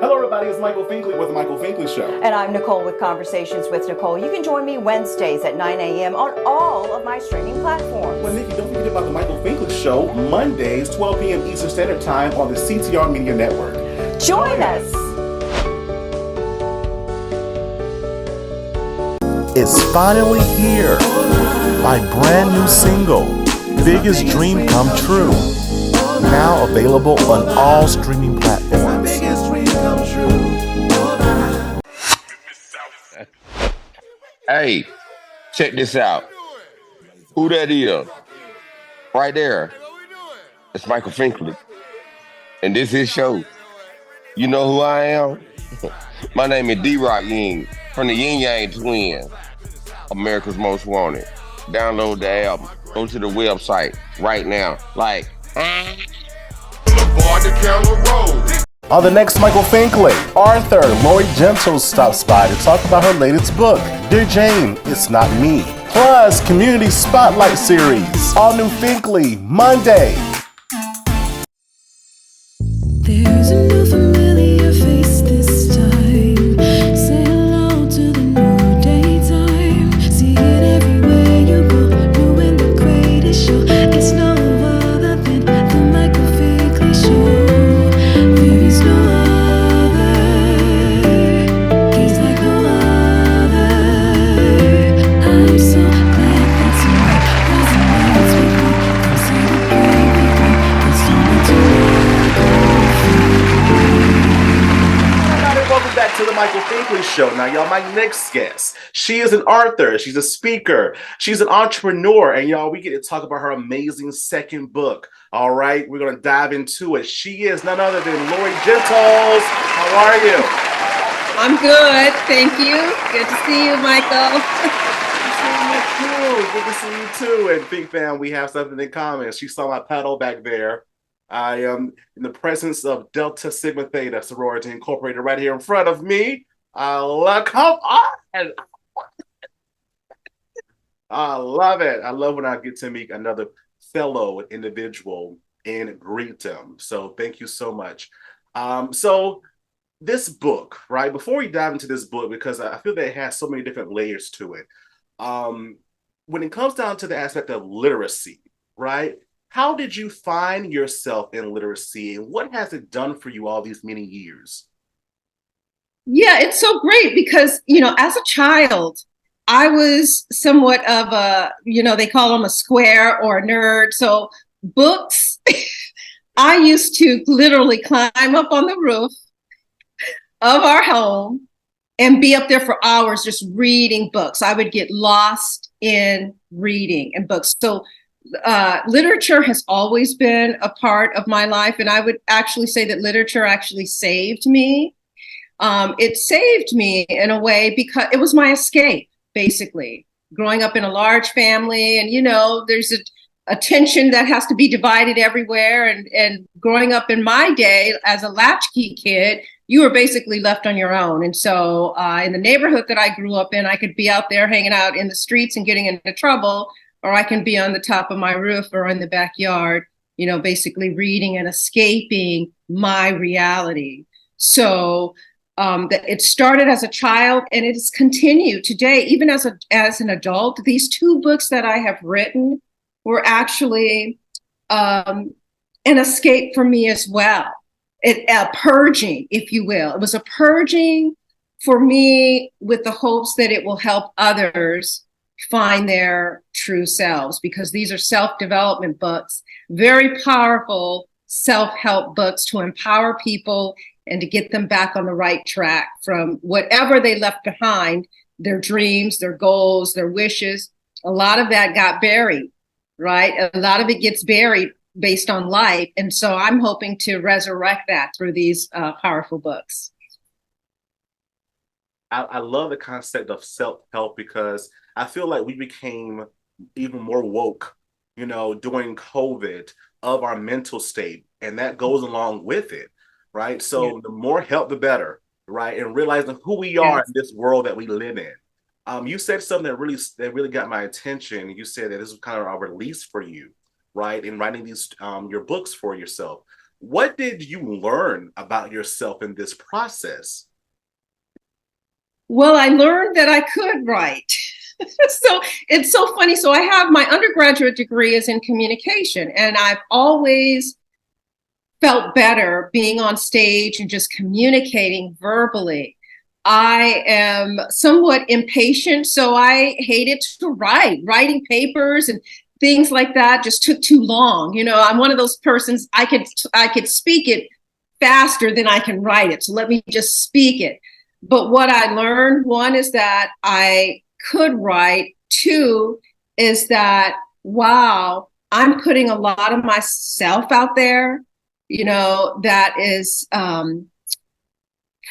Hello, everybody. It's Michael Finkley with The Michael Finkley Show. And I'm Nicole with Conversations with Nicole. You can join me Wednesdays at 9 a.m. on all of my streaming platforms. Well, Nikki, don't forget about The Michael Finkley Show, Mondays, 12 p.m. Eastern Standard Time on the CTR Media Network. Join us. It's finally here. My brand new single, Biggest Dream Come True. Now available on all streaming platforms. Hey, check this out. Who that is? Right there. It's Michael Finkley. And this is his show. You know who I am? My name is D-Rock Ying from the Yin Yang Twins, America's Most Wanted. Download the album. Go to the website right now. On the next Michael Finkley, Arthur Lori Gentle stops by to talk about her latest book, Dear Jane, It's Not Me. Plus, Community Spotlight Series, all new Finkley, Monday. There's a new familiar face this time. Say hello to the new daytime. See it everywhere you go. Doing the greatest show. It's no other than the Michael Finkley Show. There is no other. He's like no other. I'm so glad that someone resonates with me. Come celebrate with me. Let's turn it to Welcome back to The Michael Finkley Show. Now, y'all, my next guest, she is an author, she's a speaker, she's an entrepreneur, and y'all, we get to talk about her amazing second book. All right, we're going to dive into it. She is none other than Lori Gentles. How are you? I'm good, thank you. Good to see you, Michael. Good to see you too. And Big Fan, we have something in common. She saw my paddle back there. I am in the presence of Delta Sigma Theta Sorority Incorporated right here in front of me. Come on. I love it. I love when I get to meet another fellow individual and greet them. So thank you so much. So this book, right? Before we dive into this book, because I feel that it has so many different layers to it. When it comes down to the aspect of literacy, right? How did you find yourself in literacy, and what has it done for you all these many years? Yeah, it's so great because, as a child, I was somewhat of a, they call them a square or a nerd. So books, I used to literally climb up on the roof of our home and be up there for hours just reading books. I would get lost in reading and books. So literature has always been a part of my life. And I would actually say that literature actually saved me. It saved me in a way because it was my escape, basically. Growing up in a large family and, there's a tension that has to be divided everywhere. And growing up in my day as a latchkey kid, you were basically left on your own. And so in the neighborhood that I grew up in, I could be out there hanging out in the streets and getting into trouble, or I can be on the top of my roof or in the backyard, basically reading and escaping my reality. So it started as a child and it has continued today, even as an adult. These two books that I have written were actually an escape for me as well. A purging, if you will. It was a purging for me with the hopes that it will help others find their true selves, because these are self-development books, very powerful self-help books to empower people and to get them back on the right track from whatever they left behind, their dreams, their goals, their wishes. A lot of that got buried, right? A lot of it gets buried based on life. And so I'm hoping to resurrect that through these powerful books. I love the concept of self-help because I feel like we became even more woke, during COVID of our mental state. And that goes along with it, right? So The more help, the better, right? And realizing who we are in this world that we live in. You said something that really got my attention. You said that this was kind of a release for you, right? In writing these your books for yourself. What did you learn about yourself in this process? Well, I learned that I could write. So it's so funny. So I have my undergraduate degree is in communication, and I've always felt better being on stage and just communicating verbally. I am somewhat impatient, so I hated to write. Writing papers and things like that just took too long. You know, I'm one of those persons, I could speak it faster than I can write it. So let me just speak it. But what I learned, one is that I could write. Two is that, wow, I'm putting a lot of myself out there, you know, that is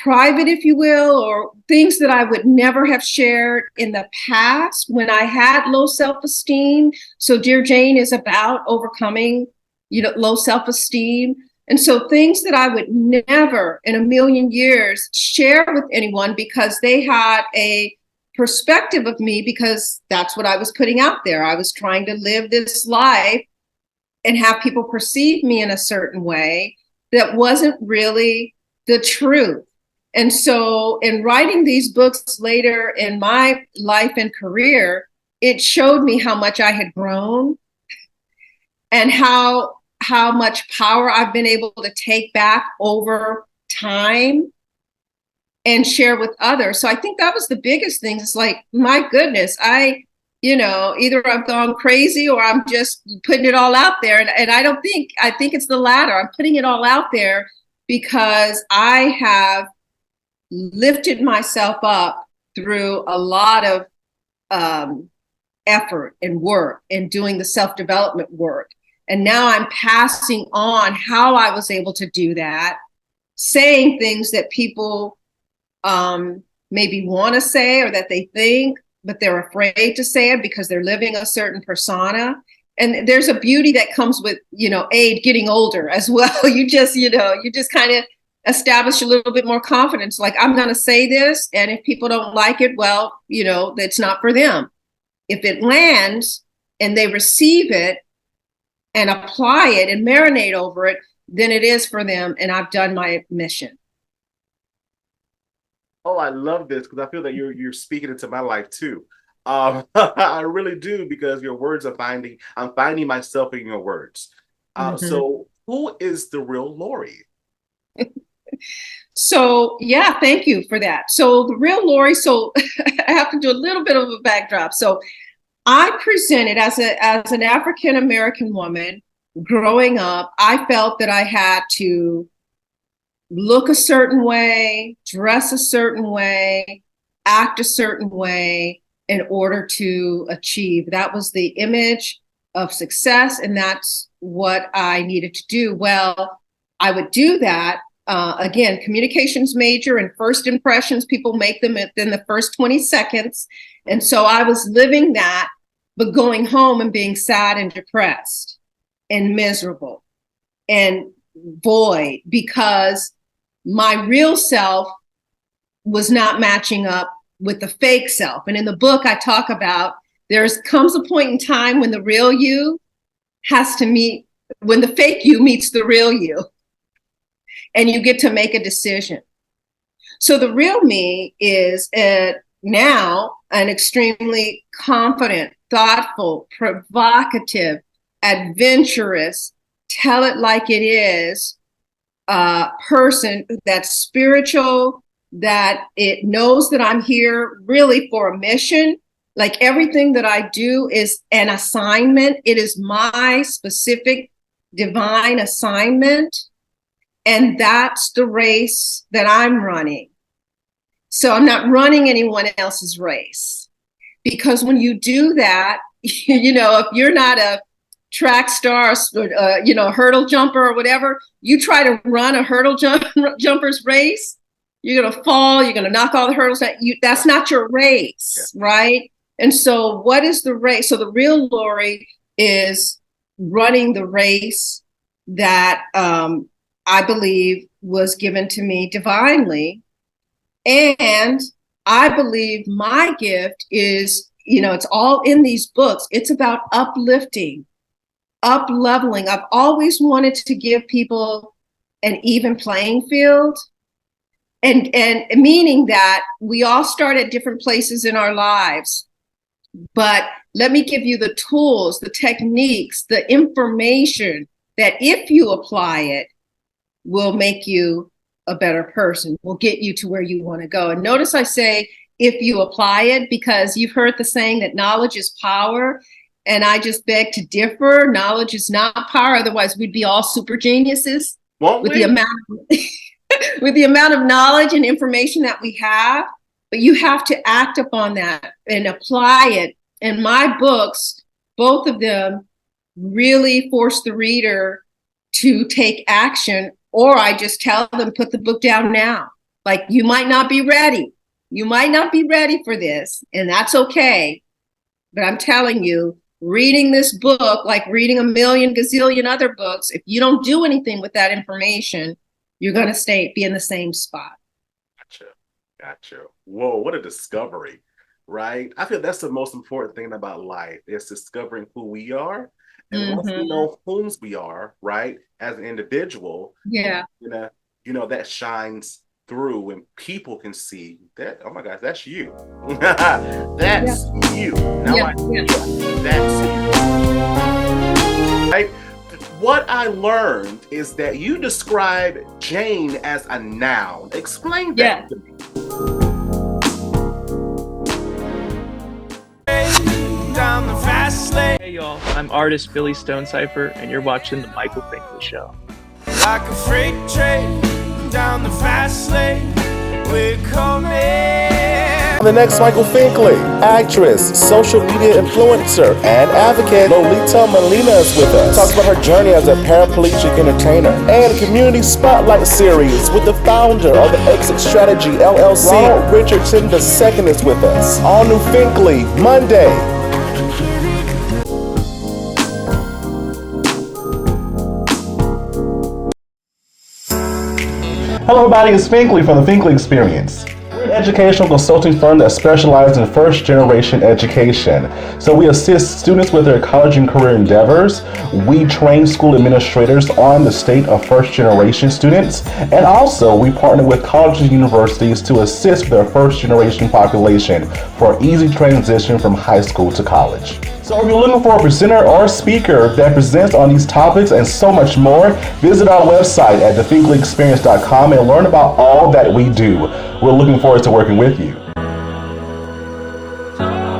private, if you will, or things that I would never have shared in the past when I had low self-esteem. So Dear Jane is about overcoming, you know, low self-esteem. And so things that I would never in a million years share with anyone because they had a perspective of me, because that's what I was putting out there. I was trying to live this life and have people perceive me in a certain way that wasn't really the truth. And so in writing these books later in my life and career, it showed me how much I had grown and how much power I've been able to take back over time and share with others. So I think that was the biggest thing. It's like, my goodness, you know, either I've gone crazy or I'm just putting it all out there. And I think it's the latter. I'm putting it all out there because I have lifted myself up through a lot of effort and work and doing the self-development work. And now I'm passing on how I was able to do that, saying things that people maybe want to say or that they think, but they're afraid to say it because they're living a certain persona. And there's a beauty that comes with, you know, getting older as well. You just kind of establish a little bit more confidence. Like, I'm going to say this, and if people don't like it, well, you know, that's not for them. If it lands and they receive it and apply it and marinate over it, then it is for them, and I've done my mission. Oh, I love this because I feel that you're speaking into my life too. I really do, because your words I'm finding myself in your words. So who is the real Lori? So yeah, thank you for that. So the real Lori, so I have to do a little bit of a backdrop. So I presented as an African-American woman growing up. I felt that I had to look a certain way, dress a certain way, act a certain way in order to achieve. That was the image of success, and that's what I needed to do. Well, I would do that. Again, communications major and first impressions, people make them within the first 20 seconds. And so I was living that, but going home and being sad and depressed and miserable and void because my real self was not matching up with the fake self. And in the book, I talk about comes a point in time when the real you has to meet, when the fake you meets the real you, and you get to make a decision. So the real me is now an extremely confident, thoughtful, provocative, adventurous, tell it like it is person that's spiritual, that it knows that I'm here really for a mission. Like, everything that I do is an assignment. It is my specific divine assignment. And that's the race that I'm running. So I'm not running anyone else's race. Because when you do that, you know, if you're not a track star, you know, hurdle jumper or whatever, you try to run a jumper's race, you're going to fall, you're going to knock all the hurdles out. That's not your race, right? And so what is the race? So the real Lori is running the race that I believe was given to me divinely. And I believe my gift is, you know, it's all in these books. It's about uplifting, up-leveling. I've always wanted to give people an even playing field. And meaning that we all start at different places in our lives. But let me give you the tools, the techniques, the information that if you apply it, will make you a better person, will get you to where you want to go. And notice I say, if you apply it, because you've heard the saying that knowledge is power. And I just beg to differ. Knowledge is not power. Otherwise, we'd be all super geniuses. Won't with we? the amount with the amount of knowledge and information that we have. But you have to act upon that and apply it. And my books, both of them, really force the reader to take action, or I just tell them, put the book down now. Like, you might not be ready. You might not be ready for this, and that's okay. But I'm telling you, reading this book, like reading a million gazillion other books, if you don't do anything with that information, you're going to be in the same spot. Gotcha. Whoa, what a discovery, right? I feel that's the most important thing about life, is discovering who we are. And once we know whom we are, right, as an individual, yeah, that shines through when people can see that, oh my gosh, that's you. That's you. Now that's you. Right? What I learned is that you describe Jane as a noun. Explain that to me. Down the fast lane. Hey y'all, I'm artist Billy Stonecipher, and you're watching the Michael Finkley Show. Like a freight train down the fast lane, we're coming. The next Michael Finkley, actress, social media influencer, and advocate Lolita Molina is with us. Talks about her journey as a paraplegic entertainer and a community spotlight series with the founder of the Exit Strategy LLC. Ronald Richardson II is with us. All new Finkley, Monday. Hello everybody, it's Finkley from the Finkley Experience. We're an educational consulting firm that specializes in first generation education. So we assist students with their college and career endeavors. We train school administrators on the state of first generation students. And also we partner with colleges and universities to assist their first generation population for easy transition from high school to college. So if you're looking for a presenter or speaker that presents on these topics and so much more, visit our website at thefinkleyexperience.com and learn about all that we do. We're looking forward to working with you.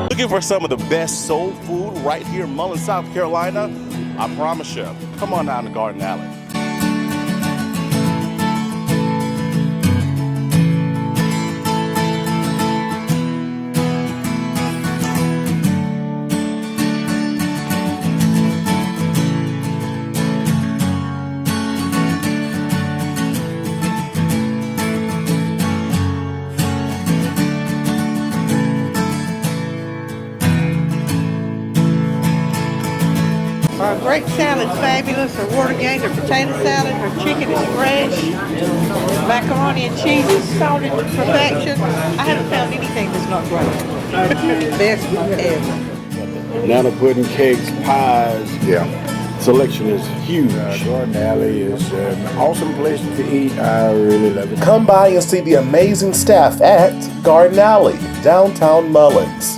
Looking for some of the best soul food right here in Mullen, South Carolina? I promise you, come on down to Garden Alley. Our grape salad's fabulous, our water gained, our potato salad, our chicken is fresh, macaroni and cheese is salted to perfection. I haven't found anything that's not great. Best ever. Banana pudding, cakes, pies. Yeah. Selection is huge. Garden Alley is an awesome place to eat. I really love it. Come by and see the amazing staff at Garden Alley, downtown Mullins.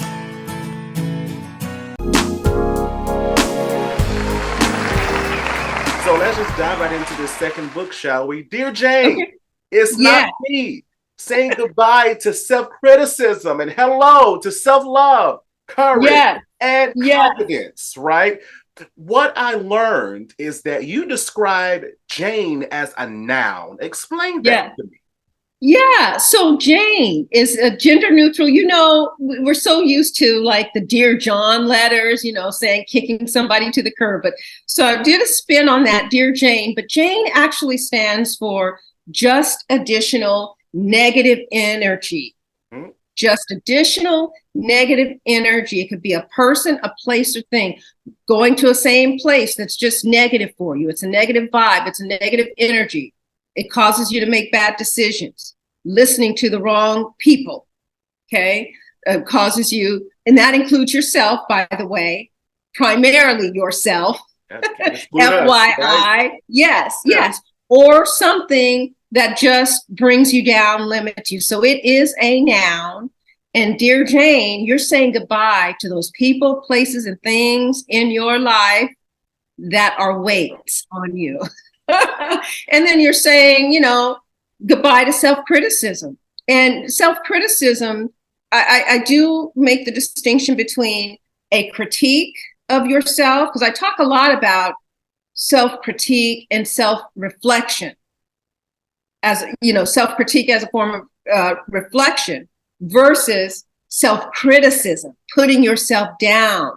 So let's just dive right into this second book, shall we? Dear Jane, it's not me. Saying goodbye to self-criticism and hello to self-love, courage, and confidence, right? What I learned is that you describe Jane as a noun. Explain that to me. Yeah, so Jane is a gender neutral. You know, we're so used to like the Dear John letters, you know, saying kicking somebody to the curb. But so I did a spin on that, Dear Jane. But Jane actually stands for just additional negative energy. Just additional negative energy. It could be a person, a place, or thing. Going to a same place that's just negative for you. It's a negative vibe. It's a negative energy. It causes you to make bad decisions. Listening to the wrong people, okay? Causes you, and that includes yourself, by the way, primarily yourself. FYI. Yes. or something that just brings you down, limits you. So it is a noun. And dear Jane, you're saying goodbye to those people, places, and things in your life that are weights on you. And then you're saying, goodbye to self-criticism. And self-criticism, I do make the distinction between a critique of yourself, because I talk a lot about self-critique and self-reflection, as self-critique as a form of reflection versus self-criticism, putting yourself down,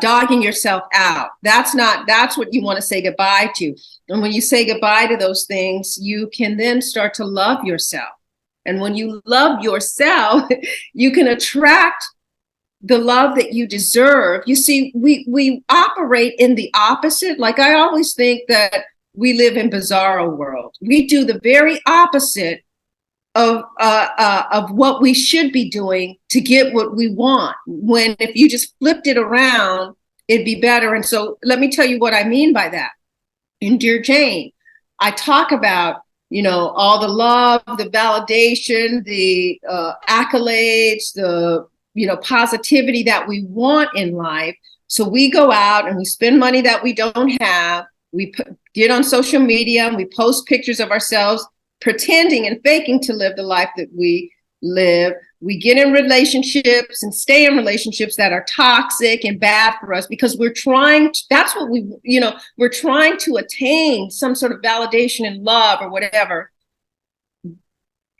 dogging yourself out. That's what you want to say goodbye to. And when you say goodbye to those things, you can then start to love yourself. And when you love yourself, you can attract the love that you deserve. You see, we operate in the opposite. Like, I always think that we live in bizarro world. We do the very opposite of what we should be doing to get what we want. When if you just flipped it around, it'd be better. And so let me tell you what I mean by that. In Dear Jane, I talk about, all the love, the validation, the accolades, the, positivity that we want in life. So we go out and we spend money that we don't have. We get on social media and we post pictures of ourselves pretending and faking to live the life that we live. We get in relationships and stay in relationships that are toxic and bad for us because we're trying to attain some sort of validation and love or whatever.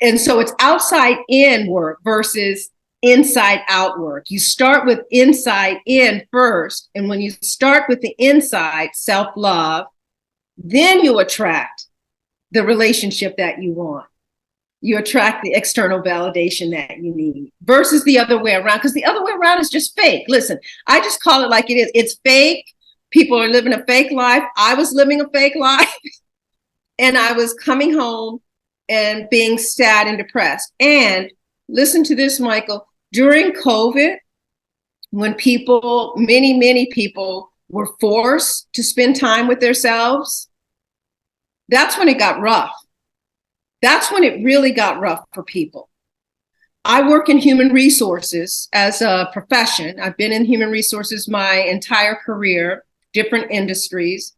And so it's outside in work versus inside out work. You start with inside in first. And when you start with the inside, self-love, then you attract the relationship that you want. You attract the external validation that you need versus the other way around, because the other way around is just fake. Listen, I just call it like it is. It's fake. People are living a fake life. I was living a fake life and I was coming home and being sad and depressed. And listen to this, Michael, during COVID, when many people were forced to spend time with themselves, that's when it got rough. That's when it really got rough for people. I work in human resources as a profession. I've been in human resources my entire career, different industries.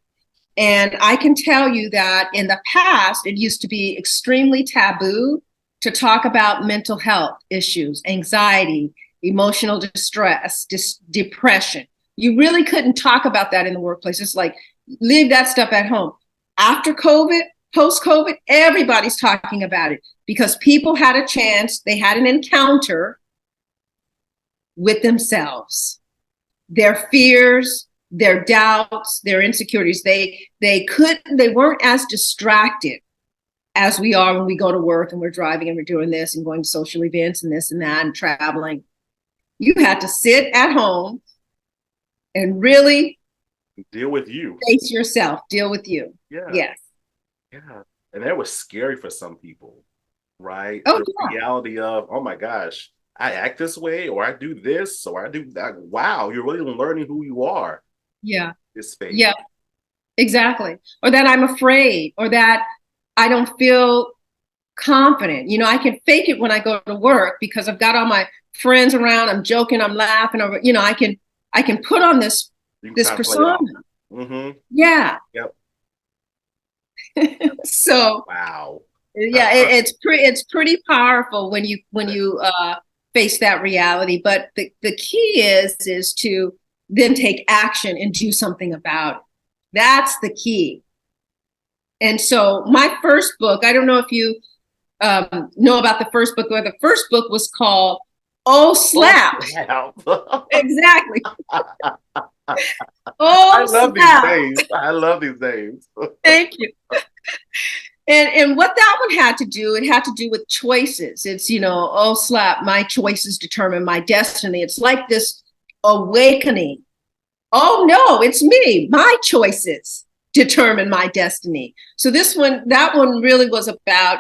And I can tell you that in the past, it used to be extremely taboo to talk about mental health issues, anxiety, emotional distress, depression. You really couldn't talk about that in the workplace. It's like, leave that stuff at home. After COVID, post-COVID, everybody's talking about it because people had a chance, they had an encounter with themselves, their fears, their doubts, their insecurities. They weren't as distracted as we are when we go to work and we're driving and we're doing this and going to social events and this and that and traveling. You had to sit at home and really deal with you. Face yourself, deal with you. Yeah. Yes. Yeah. And that was scary for some people, right? Oh, the yeah. reality of, oh my gosh, I act this way or I do this or I do that. Wow, you're really learning who you are. Yeah. This space. Yeah, exactly. Or that I'm afraid or that I don't feel confident. I can fake it when I go to work because I've got all my friends around. I'm joking, I'm laughing over, I can put on this persona. Mm-hmm. Yeah. Yep. So wow. Yeah, it's pretty powerful when you face that reality. But the key is to then take action and do something about it. That's the key. And so my first book, I don't know if you know about the first book, but the first book was called Oh Slap. Exactly. Oh, I love these names. I love these names. Thank you. And what that one had to do, it had to do with choices. It's, oh slap, my choices determine my destiny. It's like this awakening. Oh no, it's me. My choices determine my destiny. So that one really was about,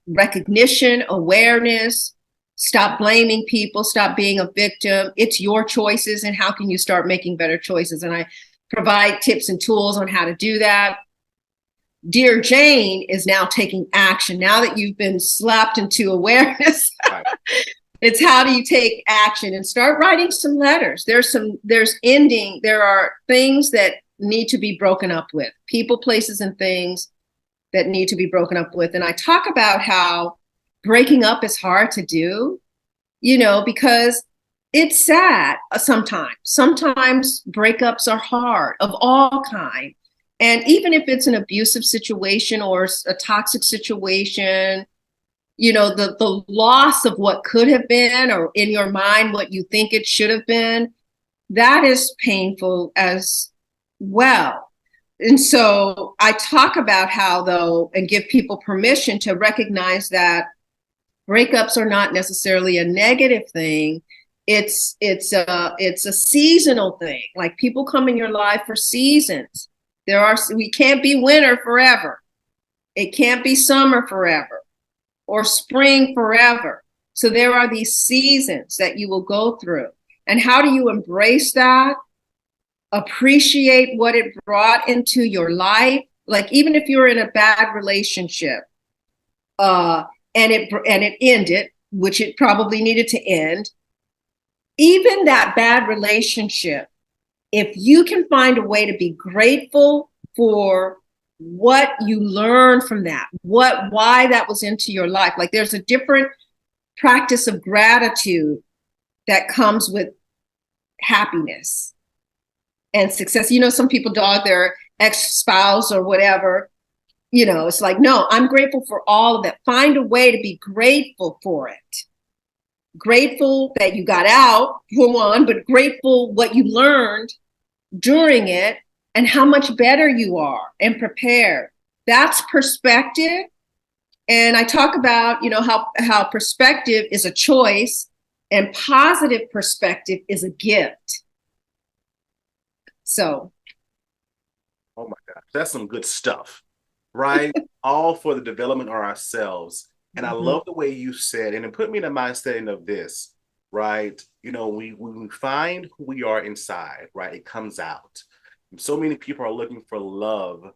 recognition, awareness, stop blaming people, stop being a victim. It's your choices and how can you start making better choices? And I provide tips and tools on how to do that. Dear Jane is now taking action. Now that you've been slapped into awareness, Right. it's how do you take action and start writing some letters. There are things that need to be broken up with, people, places, and things that need to be broken up with. And I talk about how breaking up is hard to do, because it's sad sometimes. Sometimes breakups are hard of all kinds. And even if it's an abusive situation or a toxic situation, the loss of what could have been, or in your mind, what you think it should have been, that is painful as well. And so I talk about how, though, and give people permission to recognize that breakups are not necessarily a negative thing. It's a seasonal thing. Like, people come in your life for seasons. We can't be winter forever. It can't be summer forever or spring forever. So there are these seasons that you will go through. And how do you embrace that? Appreciate what it brought into your life. Like, even if you're in a bad relationship, and it ended, which it probably needed to end, even that bad relationship, if you can find a way to be grateful for what you learned from that, why that was into your life. Like, there's a different practice of gratitude that comes with happiness and success. Some people dog their ex-spouse or whatever. It's like, no, I'm grateful for all of that. Find a way to be grateful for it. Grateful that you got out, for one, but grateful what you learned during it and how much better you are and prepared. That's perspective. And I talk about, how perspective is a choice and positive perspective is a gift. So. Oh my gosh, that's some good stuff, right? All for the development of ourselves. And I love the way you said, and it put me in the mindset of this, right? We find who we are inside, right? It comes out. So many people are looking for love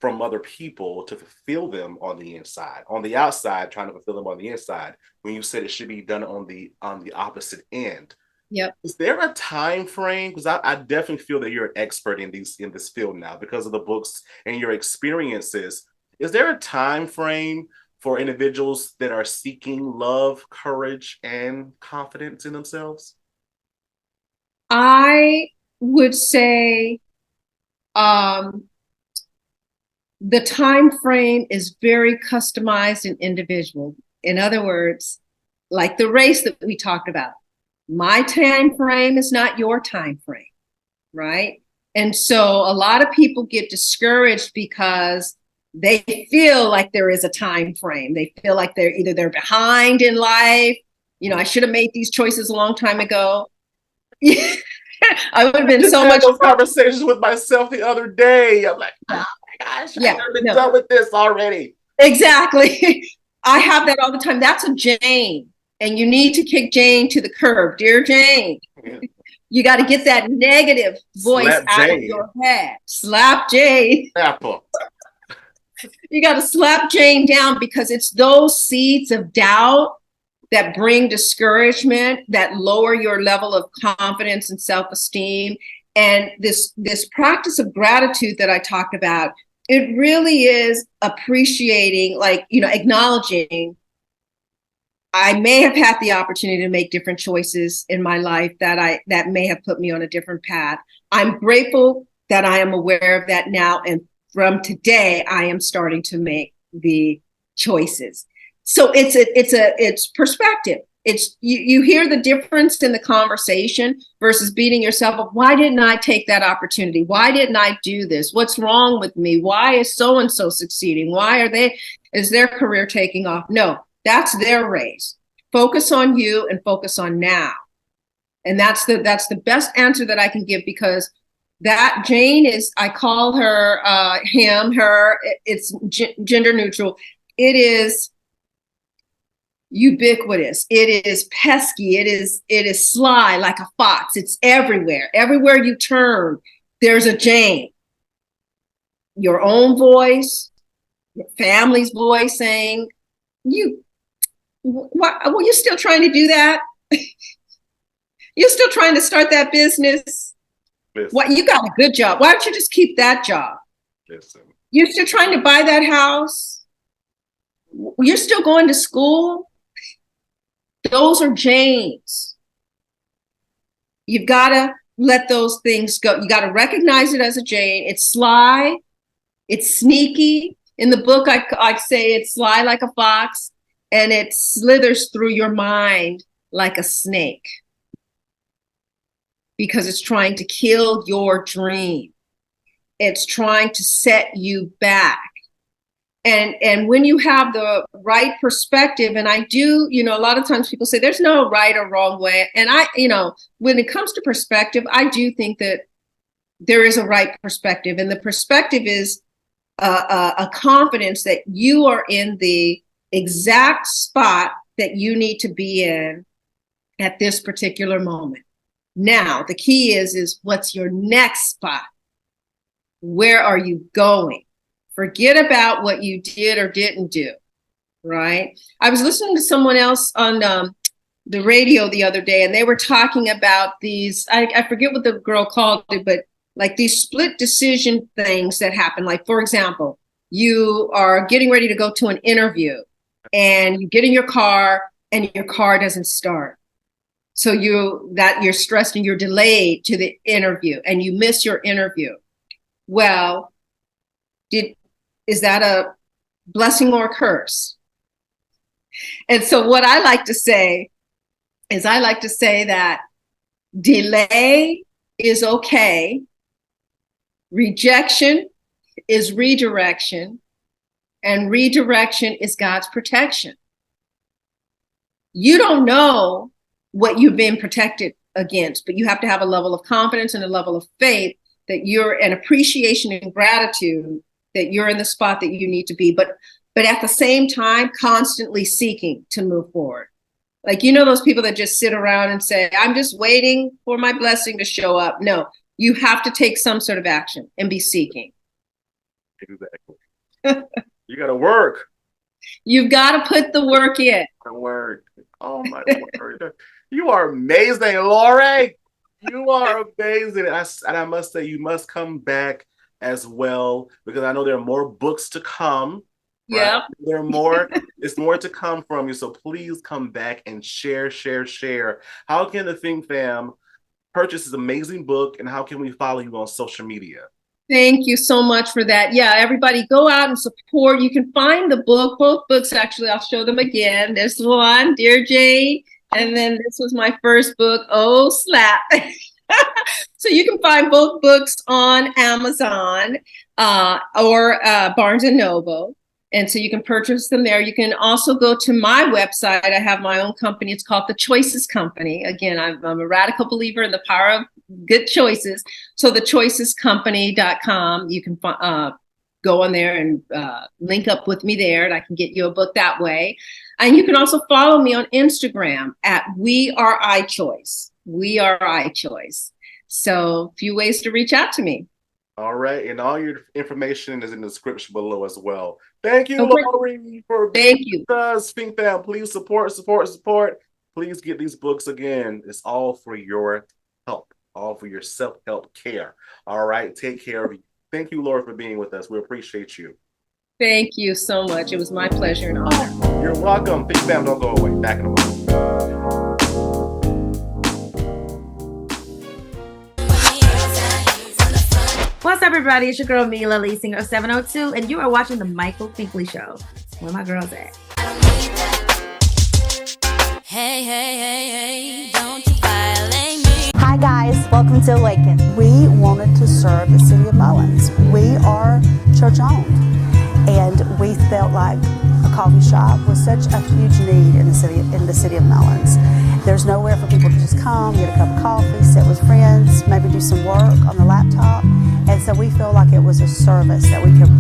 from other people to fulfill them on the inside. On the outside, trying to fulfill them on the inside. When you said it should be done on the opposite end. Yep. Is there a time frame? Because I definitely feel that you're an expert in this field now because of the books and your experiences. Is there a time frame for individuals that are seeking love, courage, and confidence in themselves? I would say the time frame is very customized and individual. In other words, like the race that we talked about, my time frame is not your time frame, right? And so a lot of people get discouraged because they feel like there is a time frame. They feel like they're behind in life. I should have made these choices a long time ago. I would have been so much. Those conversations with myself the other day. I'm like, oh my gosh, I've been done with this already. Exactly. I have that all the time. That's a Jane, and you need to kick Jane to the curb, dear Jane. You got to get that negative voice out of your head. Slap Jane. Apple. You got to slap Jane down, because it's those seeds of doubt that bring discouragement, that lower your level of confidence and self-esteem. And this practice of gratitude that I talked about, it really is appreciating, acknowledging I may have had the opportunity to make different choices in my life that may have put me on a different path. I'm grateful that I am aware of that now, and from today, I am starting to make the choices. So it's perspective. It's you hear the difference in the conversation versus beating yourself up. Why didn't I take that opportunity? Why didn't I do this? What's wrong with me? Why is so-and-so succeeding? Is their career taking off? No, that's their race. Focus on you and focus on now. And that's the best answer that I can give, because that Jane is, I call her, him, her, it's gender neutral. It is ubiquitous. It is pesky. It is sly like a fox. It's everywhere. Everywhere you turn, there's a Jane, your own voice, your family's voice saying, well, you're still trying to do that? You're still trying to start that business? What, you got a good job. Why don't you just keep that job? Listen. You're still trying to buy that house? You're still going to school? Those are Janes. You've got to let those things go. You got to recognize it as a Jane. It's sly. It's sneaky. In the book, I say it's sly like a fox, and it slithers through your mind like a snake because it's trying to kill your dream. It's trying to set you back. And when you have the right perspective, and I do, a lot of times people say there's no right or wrong way. And when it comes to perspective, I do think that there is a right perspective. And the perspective is a confidence that you are in the exact spot that you need to be in at this particular moment. Now, the key is what's your next spot? Where are you going? Forget about what you did or didn't do, right? I was listening to someone else on the radio the other day, and they were talking about these, I forget what the girl called it, but like these split decision things that happen. Like, for example, you are getting ready to go to an interview and you get in your car and your car doesn't start. So you're stressed and you're delayed to the interview and you miss your interview. Well, is that a blessing or a curse? And so what I like to say is that delay is okay. Rejection is redirection, and redirection is God's protection. You don't know what you've been protected against, but you have to have a level of confidence and a level of faith that you're an appreciation and gratitude that you're in the spot that you need to be, but at the same time, constantly seeking to move forward. Like, those people that just sit around and say, I'm just waiting for my blessing to show up. No, you have to take some sort of action and be seeking. Exactly. You got to work. You've got to put the work in. Work. Oh my word. You are amazing, Lori. You are amazing. And I must say, you must come back as well, because I know there are more books to come. Right? Yeah. It's more to come from you. So please come back and share. How can the Think Fam purchase this amazing book, and how can we follow you on social media? Thank you so much for that. Yeah, everybody go out and support. You can find the book, both books, actually. I'll show them again. There's one, Dear Jane, and then this was my first book, Oh Slap. So you can find both books on Amazon or Barnes & Noble. And so you can purchase them there. You can also go to my website. I have my own company. It's called The Choices Company. Again, I'm a radical believer in the power of good choices. So thechoicescompany.com. You can go on there and link up with me there, and I can get you a book that way. And you can also follow me on Instagram at We Are iChoice. We Are iChoice. So a few ways to reach out to me. All right. And all your information is in the description below as well. Thank you, Lori, for being with us. Think Fam, please support. Please get these books again. It's all for your help, all for your self-help care. All right. Take care of you. Thank you, Lori, for being with us. We appreciate you. Thank you so much. It was my pleasure and honor. You're welcome. Think Fam, don't go away. Back in a moment. What's up, everybody? It's your girl, Mila, lead singer of 702, and you are watching The Michael Finkley Show. Where my girls at? Hey, don't you violate me. Hi, guys. Welcome to Awaken. We wanted to serve the city of Mullins. We are church-owned, and we felt like a coffee shop was such a huge need in the city of Mullins. There's nowhere for people to just come, get a cup of coffee, sit with friends, maybe do some work on the laptop. And so we feel like it was a service that we could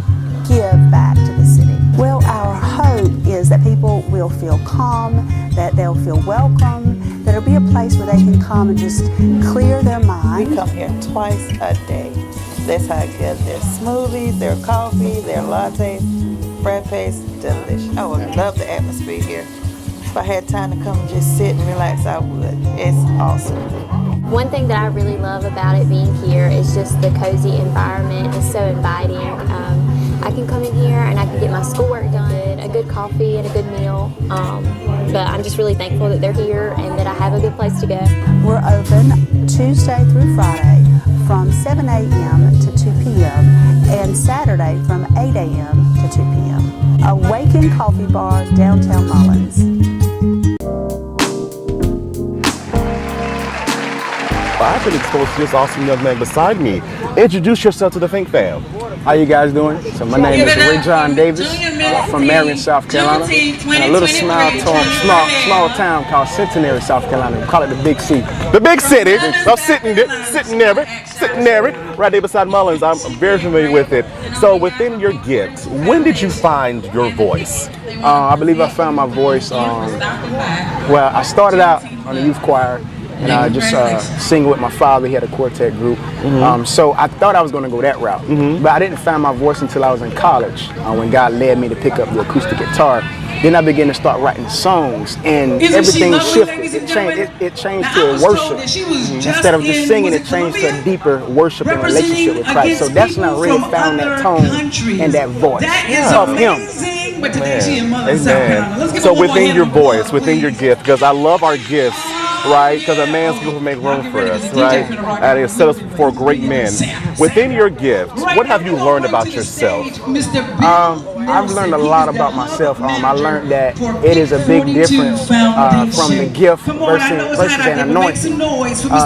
give back to the city. Well, our hope is that people will feel calm, that they'll feel welcome, that there'll be a place where they can come and just clear their mind. We come here twice a day. That's how good their smoothies, their coffee, their lattes, frappes, delicious. I would love the atmosphere here. If I had time to come and just sit and relax, I would. It's awesome. One thing that I really love about it being here is just the cozy environment. It's so inviting. I can come in here and I can get my schoolwork done, a good coffee and a good meal. But I'm just really thankful that they're here and that I have a good place to go. We're open Tuesday through Friday from 7 a.m. to 2 p.m. and Saturday from 8 a.m. to 2 p.m. Awaken Coffee Bar, downtown Mullins. I've been exposed to this awesome young man beside me. Introduce yourself to the Fink fam. How you guys doing? So my name is RaJohn Davis from Marion, South Carolina, and a little small town called Centenary, South Carolina. We call it the Big C. The big city. I'm sitting there, right there beside Mullins. I'm very familiar with it. So within your gifts, when did you find your voice? I believe I found my voice. Well, I started out on the youth choir. And I just sing with my father. He had a quartet group. So I thought I was going to go that route. But I didn't find my voice until I was in college when God led me to pick up the acoustic guitar. Then I began to start writing songs, and everything shifted. It changed to a worship. Instead of just singing, it changed to a deeper worship and relationship with Christ. So that's when I really found that tone and that voice of Him. Amen. So within your voice, within your gift, because I love our gifts, right? Because a man's gift will make room for us, right? And it set us before great men. Within your gift, what have you learned about yourself? I've learned a lot about myself. I learned that it is a big difference from the gift versus an anointing.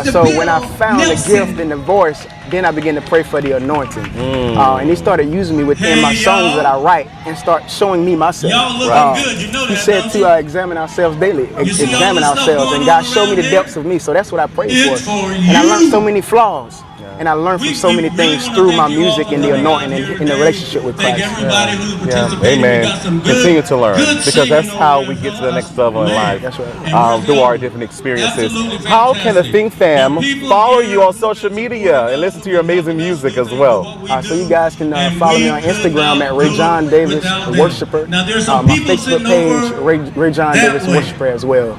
So when I found the gift and the voice, then I began to pray for the anointing. And He started using me within my songs that I write and start showing me myself. He said to examine ourselves daily, examine ourselves, and God showed me the depths of me. So that's what I prayed for. And I learned so many flaws. And I learned from so many things through my music and the anointing and in the relationship with Christ. Amen. Continue to learn, because that's how we get to the next level in life. That's right. Through our different experiences. How can the Fink fam follow you on social media and listen to your amazing music as well? So you guys can follow me on Instagram at RaJohn Davis Worshiper. My Facebook page, RaJohn Davis Worshiper as well.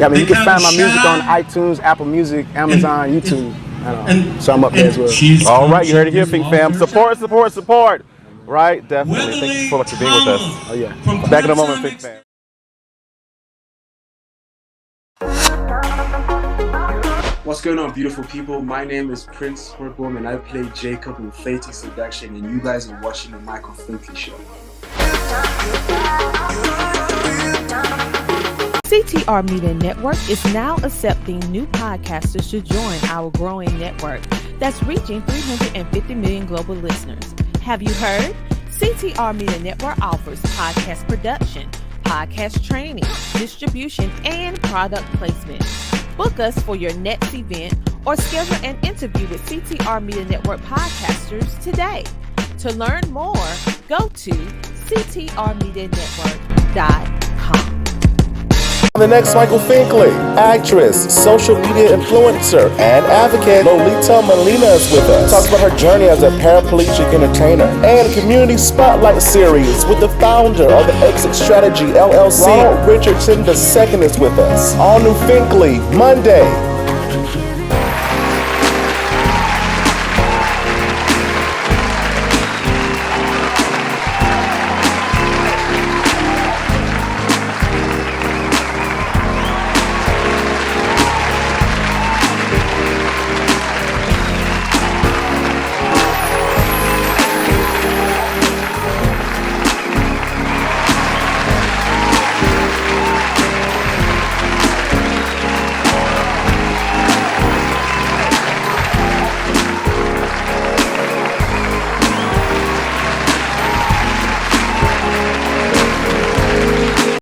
I mean, you can find my music on iTunes, Apple Music, Amazon, YouTube. So I'm up there as well. All right, you heard it here, Fink fam. Support. Right, definitely. Thank you so much for being with us. Oh yeah. Back in a moment, Fink fam. What's going on, beautiful people? My name is Prince Horboom, and I play Jacob in Fati Seduction, and you guys are watching the Michael Finkley Show. CTR Media Network is now accepting new podcasters to join our growing network that's reaching 350 million global listeners. Have you heard? CTR Media Network offers podcast production, podcast training, distribution, and product placement. Book us for your next event or schedule an interview with CTR Media Network podcasters today. To learn more, go to ctrmedianetwork.com. The next Michael Finkley, actress, social media influencer, and advocate Lolita Molina is with us. Talks about her journey as a paraplegic entertainer and a community spotlight series with the founder of the Exit Strategy LLC. Ronald Richardson II is with us. All new Finkley, Monday,